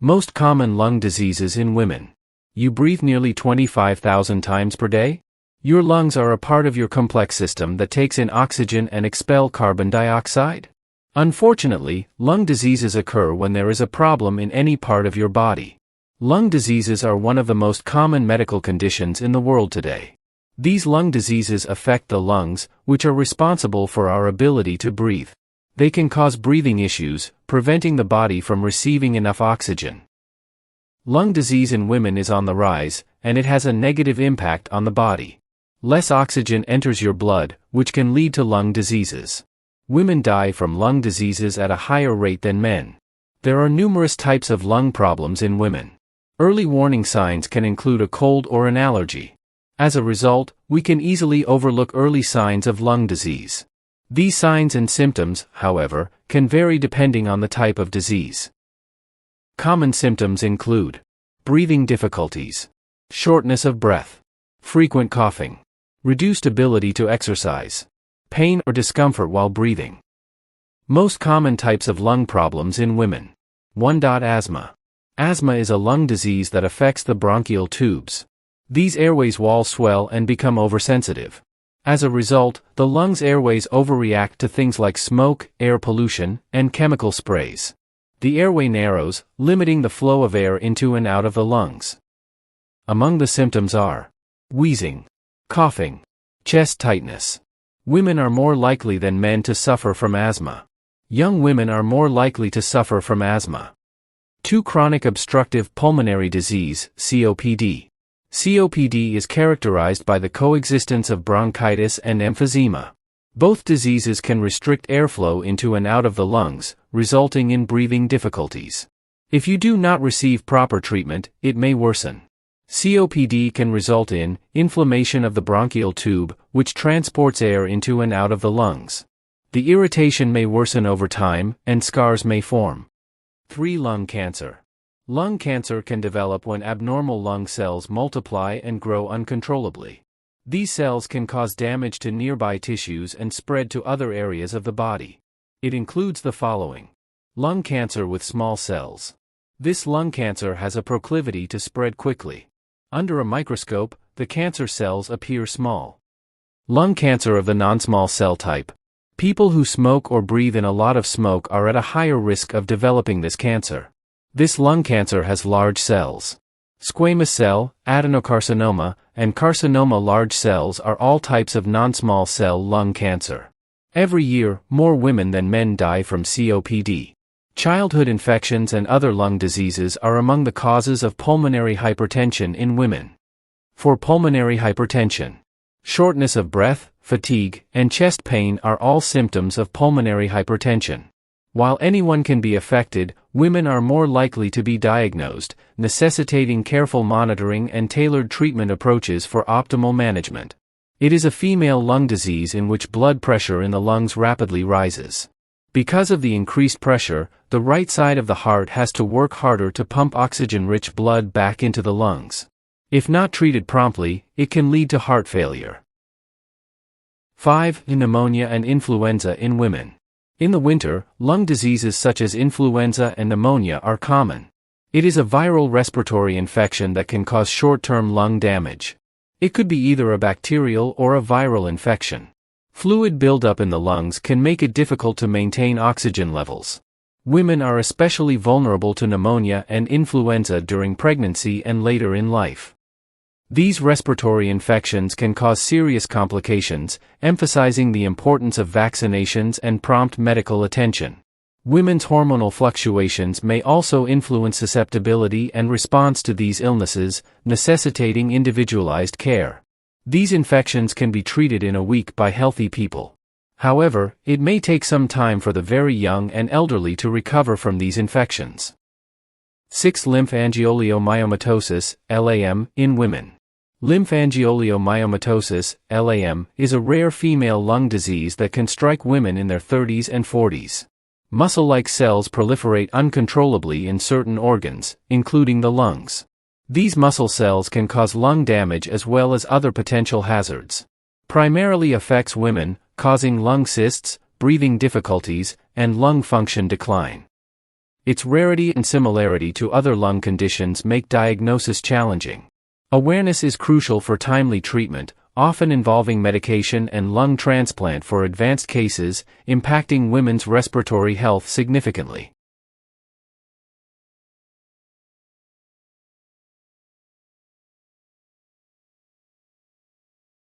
Most common lung diseases in women. You breathe nearly 25,000 times per day? Your lungs are a part of your complex system that takes in oxygen and expel carbon dioxide. Unfortunately, lung diseases occur when there is a problem in any part of your body. Lung diseases are one of the most common medical conditions in the world today. These lung diseases affect the lungs, which are responsible for our ability to breathe. They can cause breathing issues, preventing the body from receiving enough oxygen. Lung disease in women is on the rise, and it has a negative impact on the body. Less oxygen enters your blood, which can lead to lung diseases. Women die from lung diseases at a higher rate than men. There are numerous types of lung problems in women. Early warning signs can include a cold or an allergy. As a result, we can easily overlook early signs of lung disease. These signs and symptoms, however, can vary depending on the type of disease. Common symptoms include breathing difficulties, shortness of breath, frequent coughing, reduced ability to exercise, pain or discomfort while breathing. Most common types of lung problems in women. 1. Asthma. Asthma is a lung disease that affects the bronchial tubes. These airways walls swell and become oversensitive. As a result, the lungs' airways overreact to things like smoke, air pollution, and chemical sprays. The airway narrows, limiting the flow of air into and out of the lungs. Among the symptoms are wheezing, coughing, chest tightness. Women are more likely than men to suffer from asthma. Young women are more likely to suffer from asthma. 2. Chronic obstructive pulmonary disease, COPD. COPD is characterized by the coexistence of bronchitis and emphysema. Both diseases can restrict airflow into and out of the lungs, resulting in breathing difficulties. If you do not receive proper treatment, it may worsen. COPD can result in inflammation of the bronchial tube, which transports air into and out of the lungs. The irritation may worsen over time, and scars may form. 3. Lung cancer. Lung cancer can develop when abnormal lung cells multiply and grow uncontrollably. These cells can cause damage to nearby tissues and spread to other areas of the body. It includes the following. Lung cancer with small cells. This lung cancer has a proclivity to spread quickly. Under a microscope, the cancer cells appear small. Lung cancer of the non-small cell type. People who smoke or breathe in a lot of smoke are at a higher risk of developing this cancer. This lung cancer has large cells. Squamous cell, adenocarcinoma, and carcinoma large cells are all types of non-small cell lung cancer. Every year, more women than men die from COPD. Childhood infections and other lung diseases are among the causes of pulmonary hypertension in women. For pulmonary hypertension, shortness of breath, fatigue, and chest pain are all symptoms of pulmonary hypertension. While anyone can be affected, women are more likely to be diagnosed, necessitating careful monitoring and tailored treatment approaches for optimal management. It is a female lung disease in which blood pressure in the lungs rapidly rises. Because of the increased pressure, the right side of the heart has to work harder to pump oxygen-rich blood back into the lungs. If not treated promptly, it can lead to heart failure. 5. Pneumonia and influenza in women. In the winter, lung diseases such as influenza and pneumonia are common. It is a viral respiratory infection that can cause short-term lung damage. It could be either a bacterial or a viral infection. Fluid buildup in the lungs can make it difficult to maintain oxygen levels. Women are especially vulnerable to pneumonia and influenza during pregnancy and later in life. These respiratory infections can cause serious complications, emphasizing the importance of vaccinations and prompt medical attention. Women's hormonal fluctuations may also influence susceptibility and response to these illnesses, necessitating individualized care. These infections can be treated in a week by healthy people. However, it may take some time for the very young and elderly to recover from these infections. 6. Lymphangioleiomyomatosis, LAM, in women. Lymphangioleiomyomatosis, LAM, is a rare female lung disease that can strike women in their 30s and 40s. Muscle-like cells proliferate uncontrollably in certain organs, including the lungs. These muscle cells can cause lung damage as well as other potential hazards. Primarily affects women, causing lung cysts, breathing difficulties, and lung function decline. Its rarity and similarity to other lung conditions make diagnosis challenging. Awareness is crucial for timely treatment, often involving medication and lung transplant for advanced cases, impacting women's respiratory health significantly.